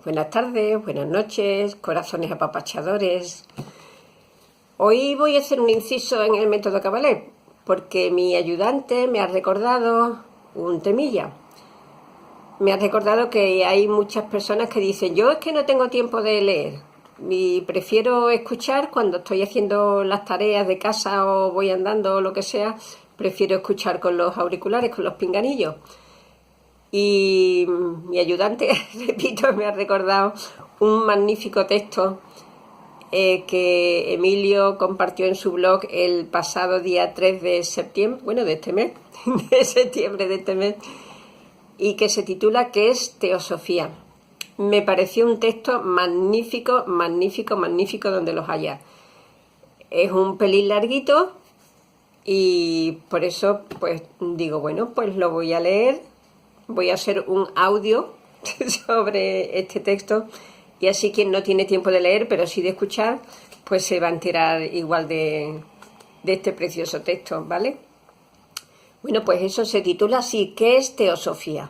Buenas tardes, buenas noches, corazones apapachadores. Hoy voy a hacer un inciso en el método Kabbalah, porque mi ayudante me ha recordado un temilla. Me ha recordado que hay muchas personas que dicen, yo es que no tengo tiempo de leer y prefiero escuchar cuando estoy haciendo las tareas de casa o voy andando o lo que sea, prefiero escuchar con los auriculares, con los pinganillos. Y mi ayudante, repito, me ha recordado un magnífico texto que Emilio compartió en su blog el pasado día 3 de septiembre, bueno, de este mes, de septiembre de este mes, y que se titula ¿Qué es teosofía? Me pareció un texto magnífico, magnífico, magnífico donde los haya. Es un pelín larguito y por eso pues digo, bueno, pues lo voy a leer. Voy a hacer un audio sobre este texto y así quien no tiene tiempo de leer, pero sí de escuchar, pues se va a enterar igual de este precioso texto, ¿vale? Bueno, pues eso se titula así, ¿qué es teosofía?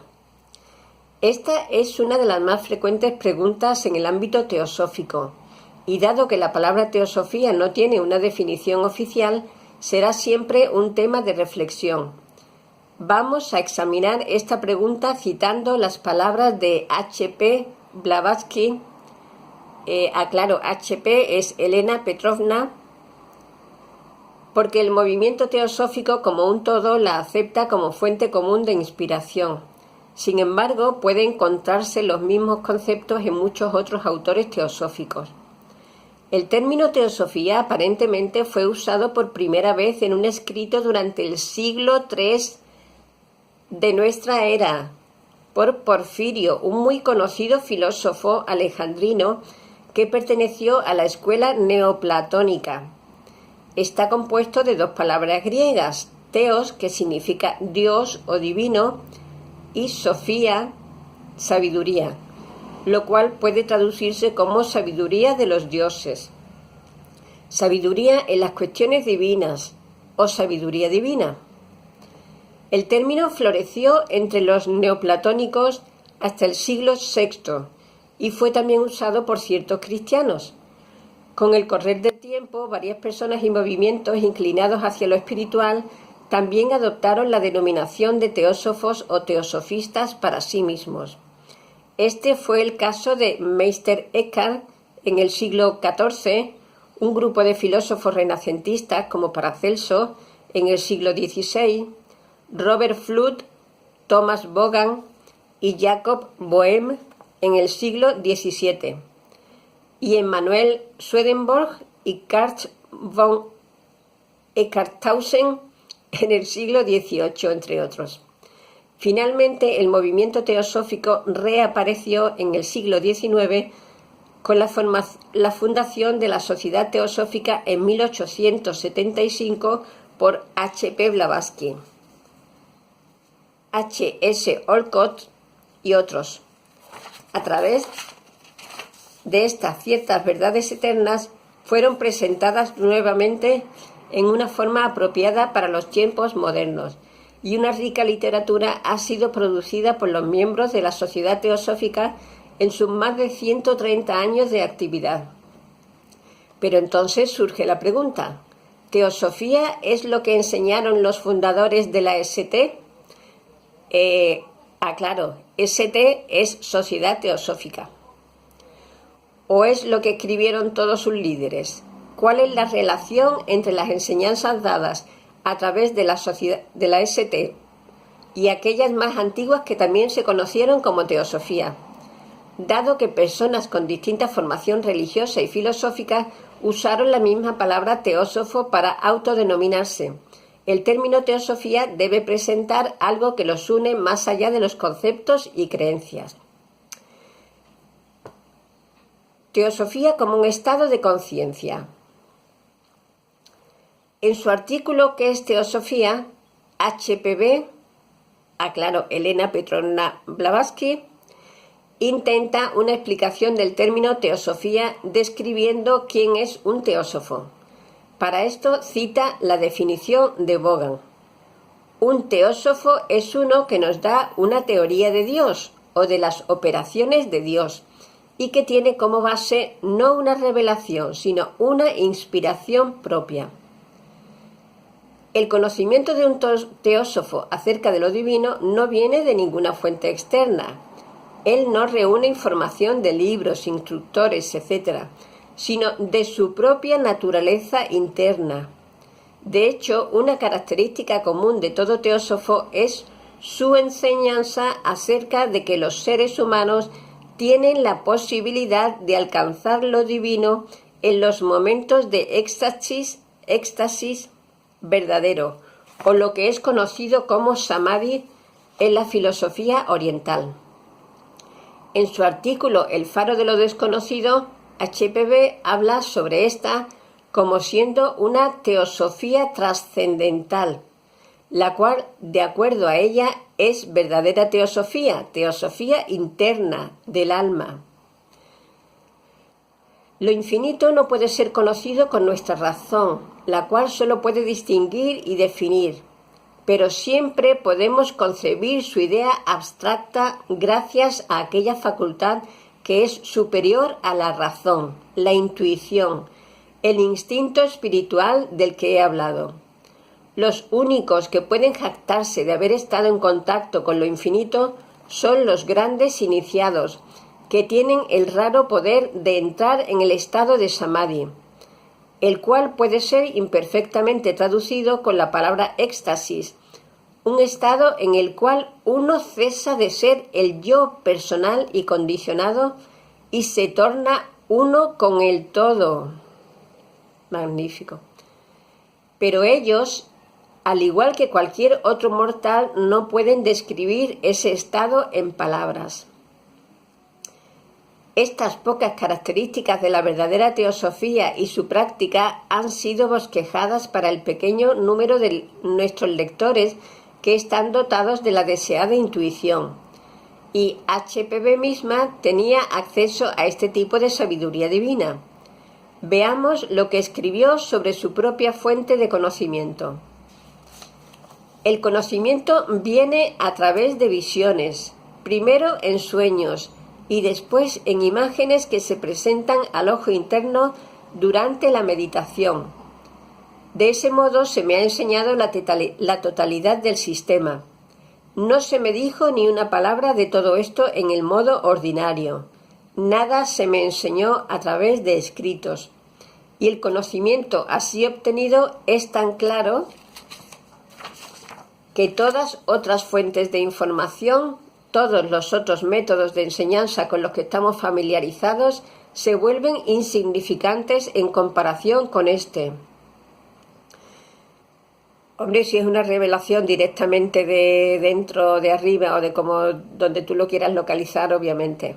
Esta es una de las más frecuentes preguntas en el ámbito teosófico y dado que la palabra teosofía no tiene una definición oficial, será siempre un tema de reflexión. Vamos a examinar esta pregunta citando las palabras de H.P. Blavatsky. Aclaro, H.P. es Elena Petrovna, porque el movimiento teosófico como un todo la acepta como fuente común de inspiración. Sin embargo, pueden encontrarse los mismos conceptos en muchos otros autores teosóficos. El término teosofía aparentemente fue usado por primera vez en un escrito durante el siglo III de nuestra era, por Porfirio, un muy conocido filósofo alejandrino que perteneció a la escuela neoplatónica. Está compuesto de dos palabras griegas, teos, que significa Dios o divino, y sofía, sabiduría, lo cual puede traducirse como sabiduría de los dioses, sabiduría en las cuestiones divinas o sabiduría divina. El término floreció entre los neoplatónicos hasta el siglo VI y fue también usado por ciertos cristianos. Con el correr del tiempo, varias personas y movimientos inclinados hacia lo espiritual también adoptaron la denominación de teósofos o teosofistas para sí mismos. Este fue el caso de Meister Eckhart en el siglo XIV, un grupo de filósofos renacentistas como Paracelso en el siglo XVI, Robert Flood, Thomas Vaughan y Jacob Boehme en el siglo XVII, y Emanuel Swedenborg y Kurt von Eckarthausen en el siglo XVIII, entre otros. Finalmente, el movimiento teosófico reapareció en el siglo XIX con la fundación de la Sociedad Teosófica en 1875 por H.P. Blavatsky, H.S. Olcott y otros. A través de estas ciertas verdades eternas fueron presentadas nuevamente en una forma apropiada para los tiempos modernos, y una rica literatura ha sido producida por los miembros de la Sociedad Teosófica en sus más de 130 años de actividad. Pero entonces surge la pregunta, ¿teosofía es lo que enseñaron los fundadores de la ST? Claro, ST es Sociedad Teosófica. ¿O es lo que escribieron todos sus líderes? ¿Cuál es la relación entre las enseñanzas dadas a través de la sociedad de la ST y aquellas más antiguas que también se conocieron como teosofía? Dado que personas con distinta formación religiosa y filosófica usaron la misma palabra teósofo para autodenominarse, el término teosofía debe presentar algo que los une más allá de los conceptos y creencias. Teosofía como un estado de conciencia. En su artículo ¿Qué es teosofía?, HPB, Elena Petrovna Blavatsky, intenta una explicación del término teosofía describiendo quién es un teósofo. Para esto cita la definición de Vaughan. Un teósofo es uno que nos da una teoría de Dios o de las operaciones de Dios, y que tiene como base no una revelación, sino una inspiración propia. El conocimiento de un teósofo acerca de lo divino no viene de ninguna fuente externa. Él no reúne información de libros, instructores, etc., sino de su propia naturaleza interna. De hecho, una característica común de todo teósofo es su enseñanza acerca de que los seres humanos tienen la posibilidad de alcanzar lo divino en los momentos de éxtasis verdadero, o lo que es conocido como samadhi en la filosofía oriental. En su artículo El faro de lo desconocido, HPB habla sobre esta como siendo una teosofía trascendental, la cual, de acuerdo a ella, es verdadera teosofía interna del alma. Lo infinito no puede ser conocido con nuestra razón, la cual solo puede distinguir y definir, pero siempre podemos concebir su idea abstracta gracias a aquella facultad que es superior a la razón, la intuición, el instinto espiritual del que he hablado. Los únicos que pueden jactarse de haber estado en contacto con lo infinito son los grandes iniciados, que tienen el raro poder de entrar en el estado de samadhi, el cual puede ser imperfectamente traducido con la palabra éxtasis, un estado en el cual uno cesa de ser el yo personal y condicionado y se torna uno con el todo. Magnífico. Pero ellos, al igual que cualquier otro mortal, no pueden describir ese estado en palabras. Estas pocas características de la verdadera teosofía y su práctica han sido bosquejadas para el pequeño número de nuestros lectores que están dotados de la deseada intuición, y HPB misma tenía acceso a este tipo de sabiduría divina. Veamos lo que escribió sobre su propia fuente de conocimiento. El conocimiento viene a través de visiones, primero en sueños y después en imágenes que se presentan al ojo interno durante la meditación. De ese modo se me ha enseñado la totalidad del sistema. No se me dijo ni una palabra de todo esto en el modo ordinario. Nada se me enseñó a través de escritos. Y el conocimiento así obtenido es tan claro que todas otras fuentes de información, todos los otros métodos de enseñanza con los que estamos familiarizados, se vuelven insignificantes en comparación con este. Hombre, si es una revelación directamente de dentro, de arriba o de como donde tú lo quieras localizar, obviamente.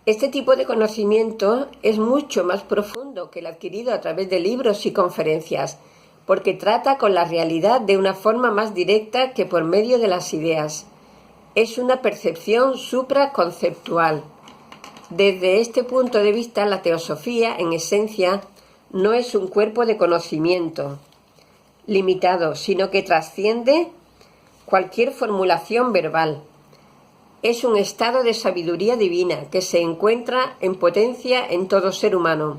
Este tipo de conocimiento es mucho más profundo que el adquirido a través de libros y conferencias, porque trata con la realidad de una forma más directa que por medio de las ideas. Es una percepción supraconceptual. Desde este punto de vista, la teosofía, en esencia, no es un cuerpo de conocimiento limitado, sino que trasciende cualquier formulación verbal. Es un estado de sabiduría divina que se encuentra en potencia en todo ser humano.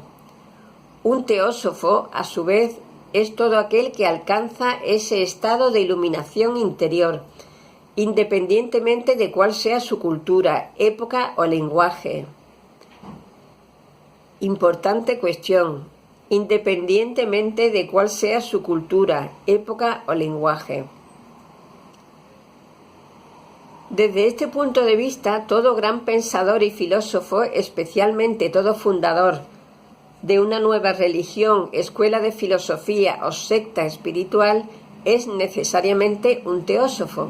Un teósofo, a su vez, es todo aquel que alcanza ese estado de iluminación interior, independientemente de cuál sea su cultura, época o lenguaje. Importante cuestión. Independientemente de cuál sea su cultura, época o lenguaje. Desde este punto de vista, todo gran pensador y filósofo, especialmente todo fundador de una nueva religión, escuela de filosofía o secta espiritual, es necesariamente un teósofo.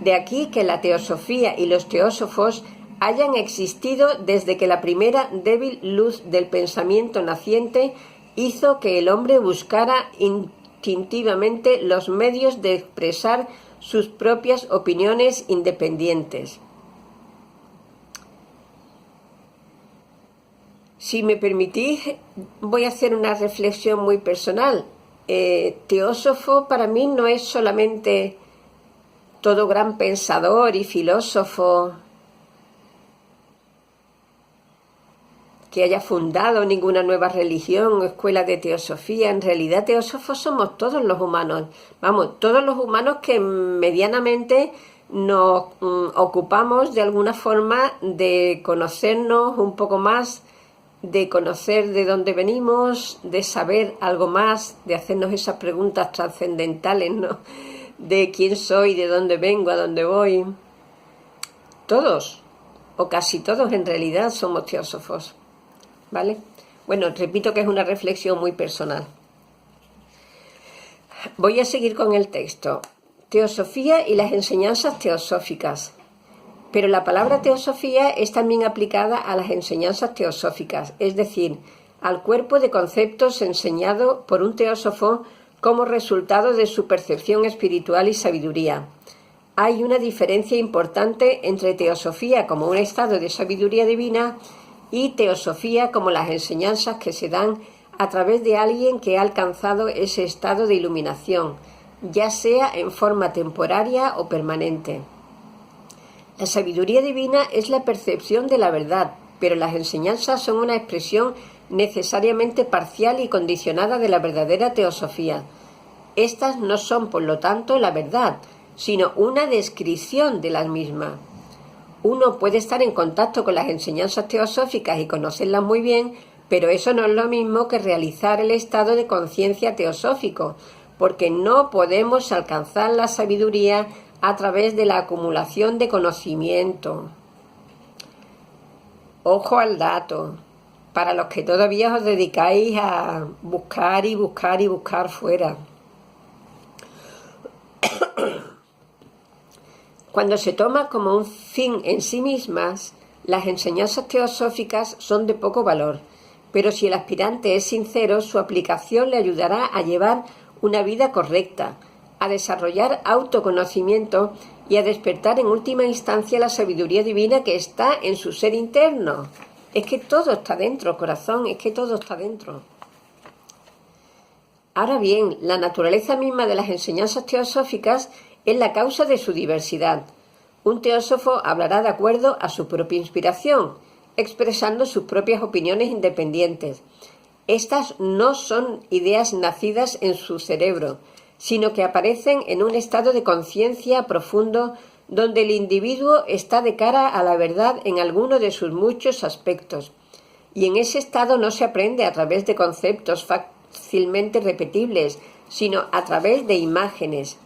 De aquí que la teosofía y los teósofos hayan existido desde que la primera débil luz del pensamiento naciente hizo que el hombre buscara instintivamente los medios de expresar sus propias opiniones independientes. Si me permitís, voy a hacer una reflexión muy personal. Teósofo para mí no es solamente todo gran pensador y filósofo que haya fundado ninguna nueva religión o escuela de teosofía. En realidad teósofos somos todos los humanos, vamos, todos los humanos que medianamente nos ocupamos de alguna forma de conocernos un poco más, de conocer de dónde venimos, de saber algo más, de hacernos esas preguntas trascendentales, ¿no? De quién soy, de dónde vengo, a dónde voy. Todos, o casi todos en realidad, somos teósofos, ¿vale? Bueno, repito que es una reflexión muy personal. Voy a seguir con el texto. Teosofía y las enseñanzas teosóficas. Pero la palabra teosofía es también aplicada a las enseñanzas teosóficas, es decir, al cuerpo de conceptos enseñado por un teósofo como resultado de su percepción espiritual y sabiduría. Hay una diferencia importante entre teosofía como un estado de sabiduría divina y teosofía como las enseñanzas que se dan a través de alguien que ha alcanzado ese estado de iluminación, ya sea en forma temporaria o permanente. La sabiduría divina es la percepción de la verdad, pero las enseñanzas son una expresión necesariamente parcial y condicionada de la verdadera teosofía. Estas no son, por lo tanto, la verdad, sino una descripción de las mismas. Uno puede estar en contacto con las enseñanzas teosóficas y conocerlas muy bien, pero eso no es lo mismo que realizar el estado de conciencia teosófico, porque no podemos alcanzar la sabiduría a través de la acumulación de conocimiento. Ojo al dato, para los que todavía os dedicáis a buscar y buscar y buscar fuera. Cuando se toma como un fin en sí mismas, las enseñanzas teosóficas son de poco valor, pero si el aspirante es sincero, su aplicación le ayudará a llevar una vida correcta, a desarrollar autoconocimiento y a despertar en última instancia la sabiduría divina que está en su ser interno. Es que todo está dentro, corazón, es que todo está dentro. Ahora bien, la naturaleza misma de las enseñanzas teosóficas es la causa de su diversidad. Un teósofo hablará de acuerdo a su propia inspiración, expresando sus propias opiniones independientes. Estas no son ideas nacidas en su cerebro, sino que aparecen en un estado de conciencia profundo donde el individuo está de cara a la verdad en alguno de sus muchos aspectos. Y en ese estado no se aprende a través de conceptos fácilmente repetibles, sino a través de imágenes.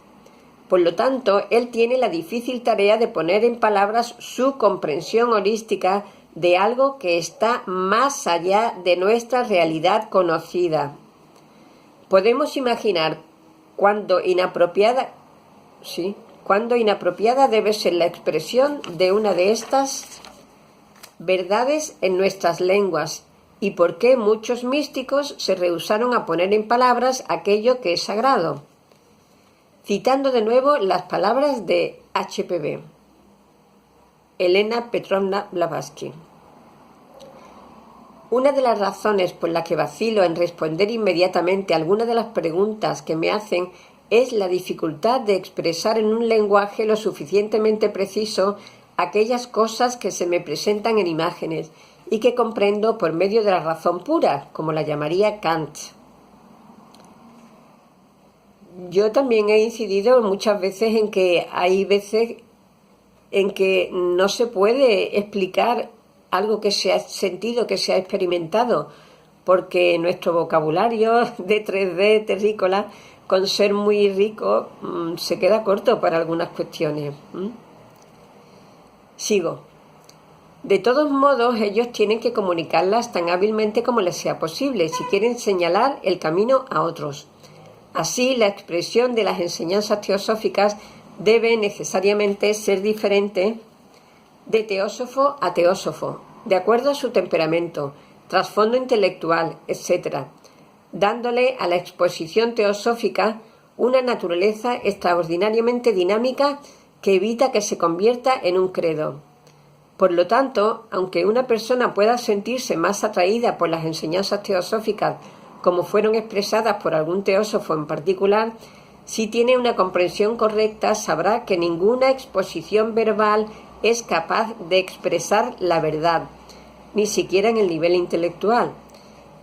Por lo tanto, él tiene la difícil tarea de poner en palabras su comprensión holística de algo que está más allá de nuestra realidad conocida. Podemos imaginar cuándo inapropiada debe ser la expresión de una de estas verdades en nuestras lenguas y por qué muchos místicos se rehusaron a poner en palabras aquello que es sagrado. Citando de nuevo las palabras de H.P.B. Elena Petrovna Blavatsky. Una de las razones por la que vacilo en responder inmediatamente algunas de las preguntas que me hacen es la dificultad de expresar en un lenguaje lo suficientemente preciso aquellas cosas que se me presentan en imágenes y que comprendo por medio de la razón pura, como la llamaría Kant. Yo también he incidido muchas veces en que hay veces en que no se puede explicar algo que se ha sentido, que se ha experimentado, porque nuestro vocabulario de 3D terrícola, con ser muy rico, se queda corto para algunas cuestiones. Sigo. De todos modos, ellos tienen que comunicarlas tan hábilmente como les sea posible, si quieren señalar el camino a otros. Así, la expresión de las enseñanzas teosóficas debe necesariamente ser diferente de teósofo a teósofo, de acuerdo a su temperamento, trasfondo intelectual, etc., dándole a la exposición teosófica una naturaleza extraordinariamente dinámica que evita que se convierta en un credo. Por lo tanto, aunque una persona pueda sentirse más atraída por las enseñanzas teosóficas como fueron expresadas por algún teósofo en particular, Si tiene una comprensión correcta, sabrá que ninguna exposición verbal es capaz de expresar la verdad, ni siquiera en el nivel intelectual,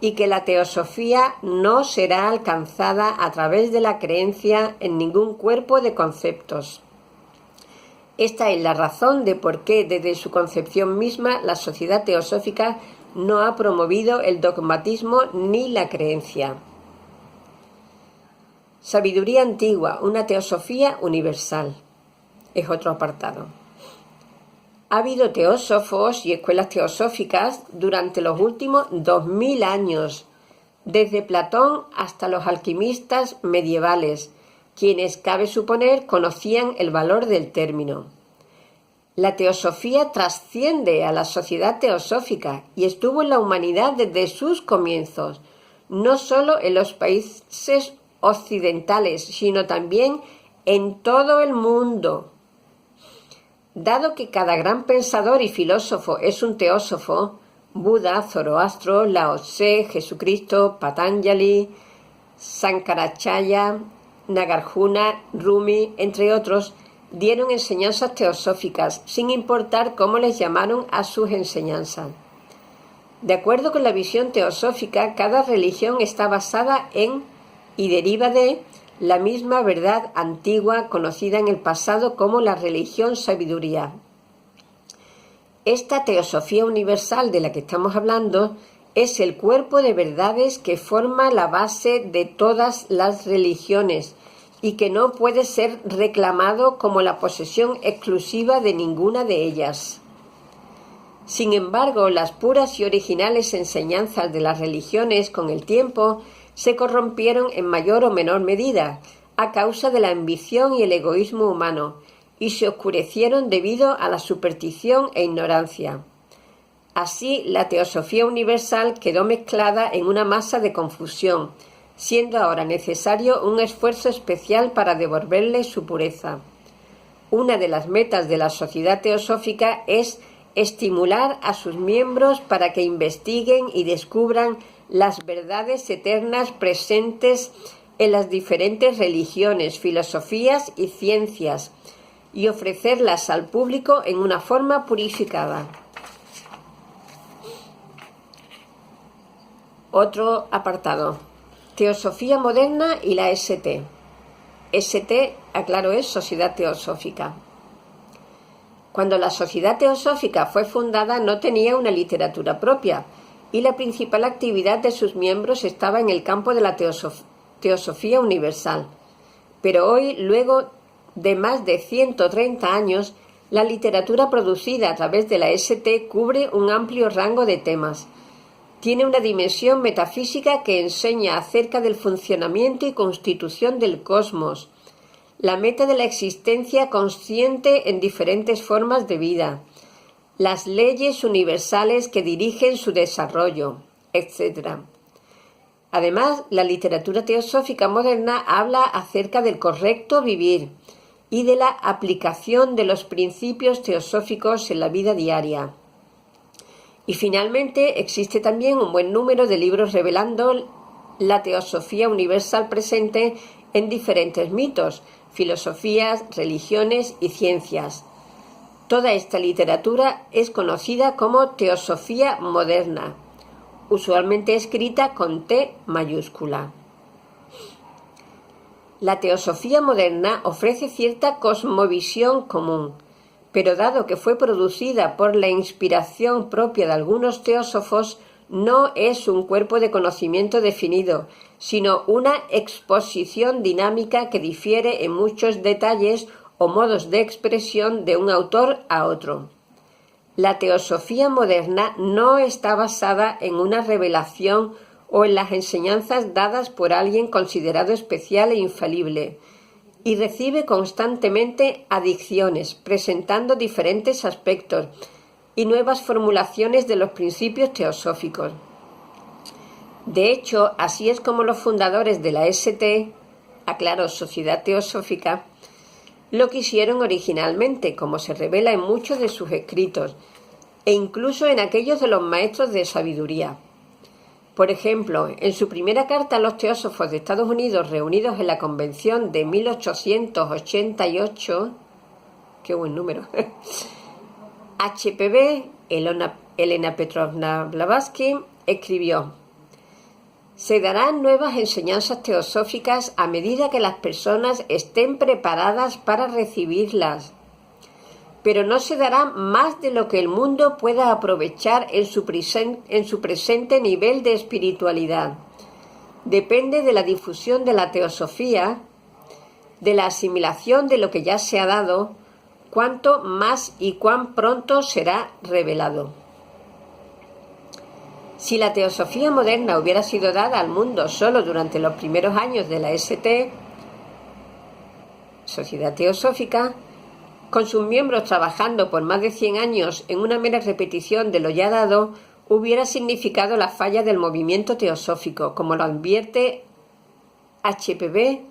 y que la teosofía no será alcanzada a través de la creencia en ningún cuerpo de conceptos. Esta es la razón de por qué desde su concepción misma la sociedad teosófica no ha promovido el dogmatismo ni la creencia. Sabiduría antigua, una teosofía universal. Es otro apartado. Ha habido teósofos y escuelas teosóficas durante los últimos 2000 años, desde Platón hasta los alquimistas medievales, quienes, cabe suponer, conocían el valor del término. La teosofía trasciende a la sociedad teosófica y estuvo en la humanidad desde sus comienzos, no solo en los países occidentales, sino también en todo el mundo. Dado que cada gran pensador y filósofo es un teósofo, Buda, Zoroastro, Lao Tse, Jesucristo, Patanjali, Sankaracharya, Nagarjuna, Rumi, entre otros, dieron enseñanzas teosóficas, sin importar cómo les llamaron a sus enseñanzas. De acuerdo con la visión teosófica, cada religión está basada en y deriva de la misma verdad antigua conocida en el pasado como la religión sabiduría. Esta teosofía universal de la que estamos hablando es el cuerpo de verdades que forma la base de todas las religiones y que no puede ser reclamado como la posesión exclusiva de ninguna de ellas. Sin embargo, las puras y originales enseñanzas de las religiones con el tiempo se corrompieron en mayor o menor medida a causa de la ambición y el egoísmo humano y se oscurecieron debido a la superstición e ignorancia. Así, la teosofía universal quedó mezclada en una masa de confusión, siendo ahora necesario un esfuerzo especial para devolverle su pureza. Una de las metas de la sociedad teosófica es estimular a sus miembros para que investiguen y descubran las verdades eternas presentes en las diferentes religiones, filosofías y ciencias, y ofrecerlas al público en una forma purificada. Otro apartado. Teosofía moderna y la ST. ST, aclaro, es Sociedad Teosófica. Cuando la Sociedad Teosófica fue fundada no tenía una literatura propia, y la principal actividad de sus miembros estaba en el campo de la teosofía universal. Pero hoy, luego de más de 130 años, la literatura producida a través de la ST cubre un amplio rango de temas. Tiene una dimensión metafísica que enseña acerca del funcionamiento y constitución del cosmos, la meta de la existencia consciente en diferentes formas de vida, las leyes universales que dirigen su desarrollo, etc. Además, la literatura teosófica moderna habla acerca del correcto vivir y de la aplicación de los principios teosóficos en la vida diaria. Y finalmente, existe también un buen número de libros revelando la teosofía universal presente en diferentes mitos, filosofías, religiones y ciencias. Toda esta literatura es conocida como teosofía moderna, usualmente escrita con T mayúscula. La teosofía moderna ofrece cierta cosmovisión común, pero dado que fue producida por la inspiración propia de algunos teósofos, no es un cuerpo de conocimiento definido, sino una exposición dinámica que difiere en muchos detalles o modos de expresión de un autor a otro. La teosofía moderna no está basada en una revelación o en las enseñanzas dadas por alguien considerado especial e infalible, y recibe constantemente adiciones, presentando diferentes aspectos y nuevas formulaciones de los principios teosóficos. De hecho, así es como los fundadores de la ST, aclaro, Sociedad Teosófica, lo quisieron originalmente, como se revela en muchos de sus escritos, e incluso en aquellos de los maestros de sabiduría. Por ejemplo, en su primera carta a los teósofos de Estados Unidos reunidos en la Convención de 1888, qué buen número, HPB, Elena Petrovna Blavatsky, escribió: se darán nuevas enseñanzas teosóficas a medida que las personas estén preparadas para recibirlas, pero no se dará más de lo que el mundo pueda aprovechar en su presente nivel de espiritualidad. Depende de la difusión de la teosofía, de la asimilación de lo que ya se ha dado, cuánto más y cuán pronto será revelado. Si la teosofía moderna hubiera sido dada al mundo solo durante los primeros años de la ST, Sociedad Teosófica, con sus miembros trabajando por más de 100 años en una mera repetición de lo ya dado, hubiera significado la falla del movimiento teosófico, como lo advierte HPB,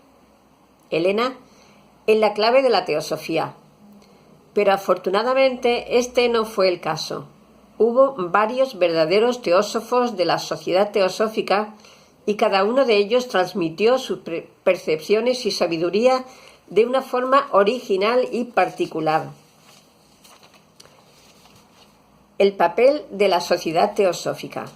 Elena, en la clave de la teosofía. Pero afortunadamente este no fue el caso. Hubo varios verdaderos teósofos de la Sociedad Teosófica y cada uno de ellos transmitió sus percepciones y sabiduría de una forma original y particular. El papel de la Sociedad Teosófica.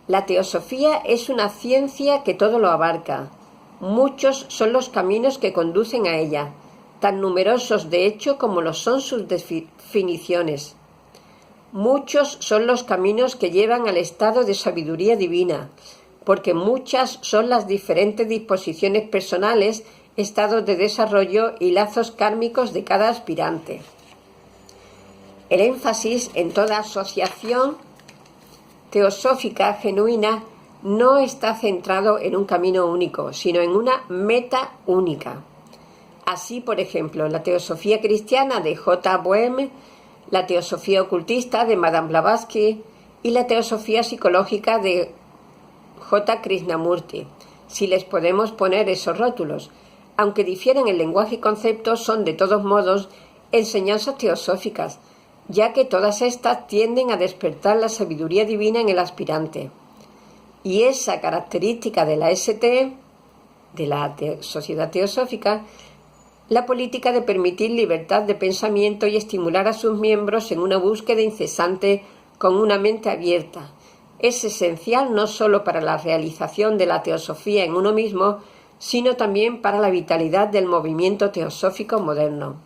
La teosofía es una ciencia que todo lo abarca. Muchos son los caminos que conducen a ella, tan numerosos de hecho como lo son sus definiciones. Muchos son los caminos que llevan al estado de sabiduría divina, porque muchas son las diferentes disposiciones personales, estados de desarrollo y lazos kármicos de cada aspirante. El énfasis en toda asociación teosófica genuina no está centrado en un camino único, sino en una meta única. Así, por ejemplo, la teosofía cristiana de J. Boehme, la teosofía ocultista de Madame Blavatsky y la teosofía psicológica de J. Krishnamurti, si les podemos poner esos rótulos. Aunque difieren en lenguaje y conceptos, son de todos modos enseñanzas teosóficas, ya que todas estas tienden a despertar la sabiduría divina en el aspirante. Y esa característica de la ST, de la Sociedad Teosófica, la política de permitir libertad de pensamiento y estimular a sus miembros en una búsqueda incesante con una mente abierta, es esencial no solo para la realización de la teosofía en uno mismo, sino también para la vitalidad del movimiento teosófico moderno.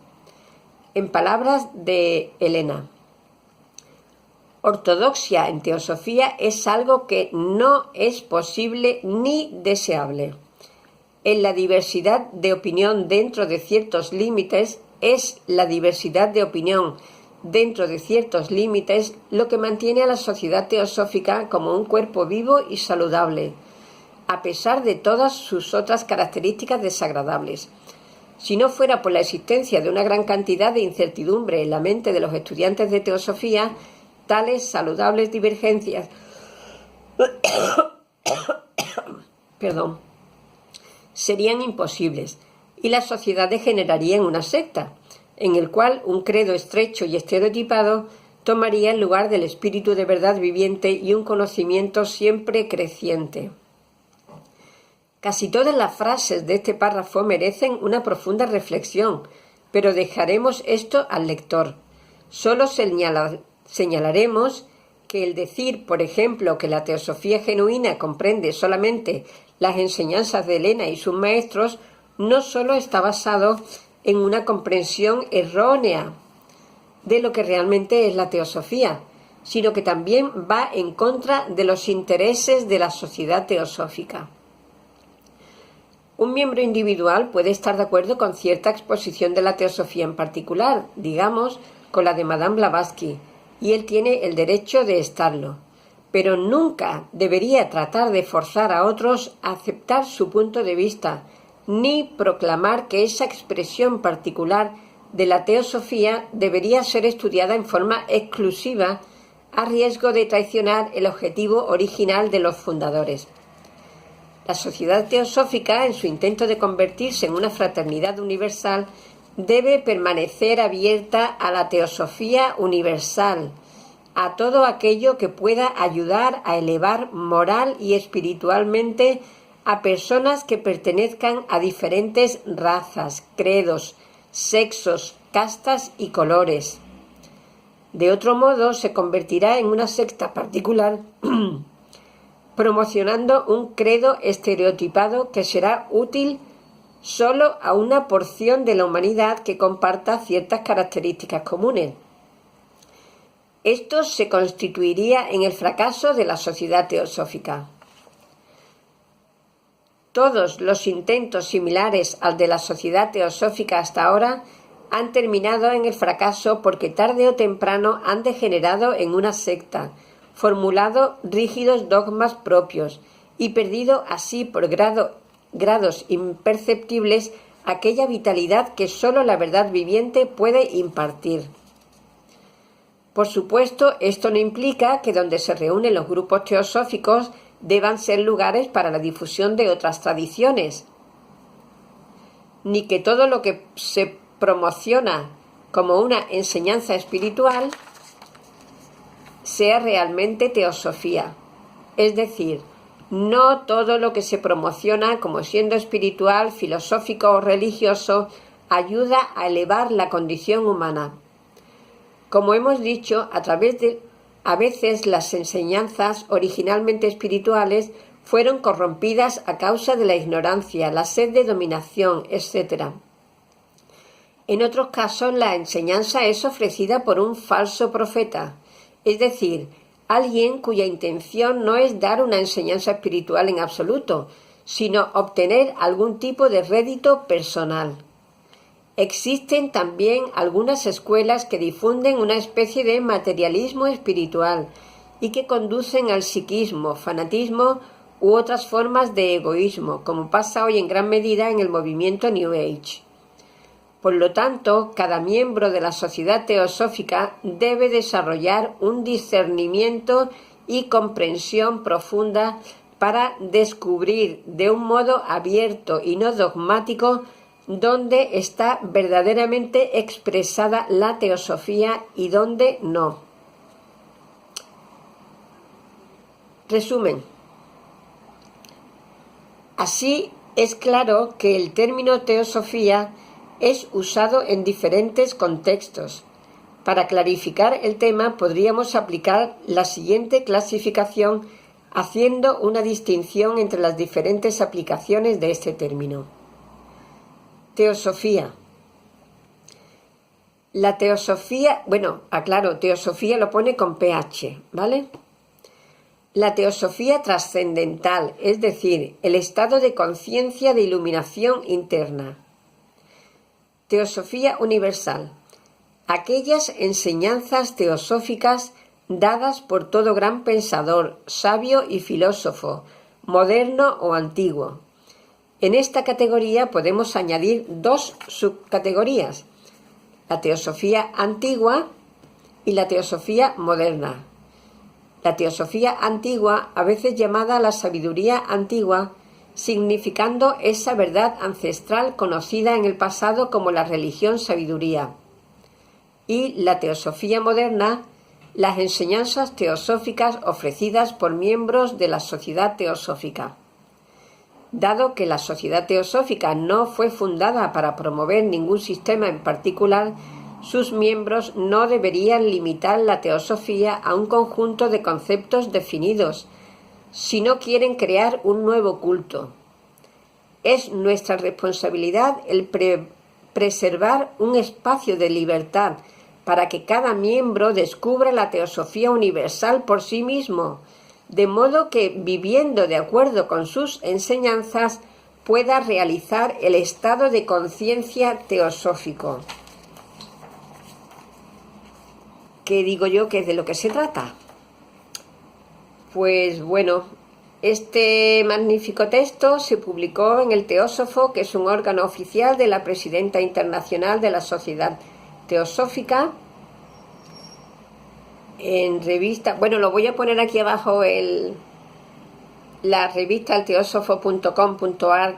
En palabras de Elena, ortodoxia en teosofía es algo que no es posible ni deseable. En la diversidad de opinión dentro de ciertos límites, es la diversidad de opinión dentro de ciertos límites lo que mantiene a la sociedad teosófica como un cuerpo vivo y saludable, a pesar de todas sus otras características desagradables. Si no fuera por la existencia de una gran cantidad de incertidumbre en la mente de los estudiantes de teosofía, tales saludables divergencias serían imposibles y la sociedad degeneraría en una secta, en el cual un credo estrecho y estereotipado tomaría el lugar del espíritu de verdad viviente y un conocimiento siempre creciente. Casi todas las frases de este párrafo merecen una profunda reflexión, pero dejaremos esto al lector. Solo señalaremos que el decir, por ejemplo, que la teosofía genuina comprende solamente las enseñanzas de Elena y sus maestros, no solo está basado en una comprensión errónea de lo que realmente es la teosofía, sino que también va en contra de los intereses de la sociedad teosófica. Un miembro individual puede estar de acuerdo con cierta exposición de la teosofía en particular, digamos, con la de Madame Blavatsky, y él tiene el derecho de estarlo, pero nunca debería tratar de forzar a otros a aceptar su punto de vista, ni proclamar que esa expresión particular de la teosofía debería ser estudiada en forma exclusiva a riesgo de traicionar el objetivo original de los fundadores. La sociedad teosófica, en su intento de convertirse en una fraternidad universal, debe permanecer abierta a la teosofía universal, a todo aquello que pueda ayudar a elevar moral y espiritualmente a personas que pertenezcan a diferentes razas, credos, sexos, castas y colores. De otro modo, se convertirá en una secta particular promocionando un credo estereotipado que será útil solo a una porción de la humanidad que comparta ciertas características comunes. Esto se constituiría en el fracaso de la sociedad teosófica. Todos los intentos similares al de la sociedad teosófica hasta ahora han terminado en el fracaso porque tarde o temprano han degenerado en una secta, formulado rígidos dogmas propios y perdido así por grados imperceptibles aquella vitalidad que sólo la verdad viviente puede impartir. Por supuesto, esto no implica que donde se reúnen los grupos teosóficos deban ser lugares para la difusión de otras tradiciones, ni que todo lo que se promociona como una enseñanza espiritual sea realmente teosofía. Es decir, no todo lo que se promociona como siendo espiritual, filosófico o religioso ayuda a elevar la condición humana. Como hemos dicho, a veces las enseñanzas originalmente espirituales fueron corrompidas a causa de la ignorancia, la sed de dominación, etc. En otros casos, la enseñanza es ofrecida por un falso profeta, es decir, alguien cuya intención no es dar una enseñanza espiritual en absoluto, sino obtener algún tipo de rédito personal. Existen también algunas escuelas que difunden una especie de materialismo espiritual y que conducen al psiquismo, fanatismo u otras formas de egoísmo, como pasa hoy en gran medida en el movimiento New Age. Por lo tanto, cada miembro de la sociedad teosófica debe desarrollar un discernimiento y comprensión profunda para descubrir de un modo abierto y no dogmático dónde está verdaderamente expresada la teosofía y dónde no. Resumen. Así es claro que el término teosofía es usado en diferentes contextos. Para clarificar el tema podríamos aplicar la siguiente clasificación haciendo una distinción entre las diferentes aplicaciones de este término. Teosofía. La teosofía, teosofía lo pone con PH, ¿vale? La teosofía trascendental, es decir, el estado de conciencia de iluminación interna. Teosofía universal. Aquellas enseñanzas teosóficas dadas por todo gran pensador, sabio y filósofo, moderno o antiguo. En esta categoría podemos añadir dos subcategorías, la teosofía antigua y la teosofía moderna. La teosofía antigua, a veces llamada la sabiduría antigua, significando esa verdad ancestral conocida en el pasado como la religión sabiduría. Y la teosofía moderna, las enseñanzas teosóficas ofrecidas por miembros de la sociedad teosófica. Dado que la sociedad teosófica no fue fundada para promover ningún sistema en particular, sus miembros no deberían limitar la teosofía a un conjunto de conceptos definidos, si no quieren crear un nuevo culto. Es nuestra responsabilidad el preservar un espacio de libertad para que cada miembro descubra la teosofía universal por sí mismo, de modo que, viviendo de acuerdo con sus enseñanzas, pueda realizar el estado de conciencia teosófico. ¿Qué digo yo que es de lo que se trata? Pues bueno, este magnífico texto se publicó en el Teósofo, que es un órgano oficial de la presidenta internacional de la Sociedad Teosófica, en revista, lo voy a poner aquí abajo la revista elteosofo.com.ar,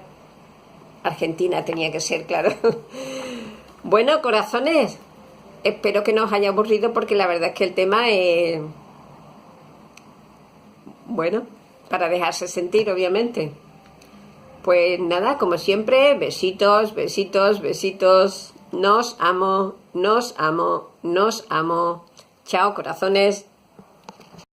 Argentina tenía que ser, claro. Bueno, corazones, Espero que no os haya aburrido porque la verdad es que el tema es, bueno, para dejarse sentir, obviamente. Pues nada, como siempre, besitos, besitos, besitos. Nos amo, nos amo, nos amo. Chao, corazones.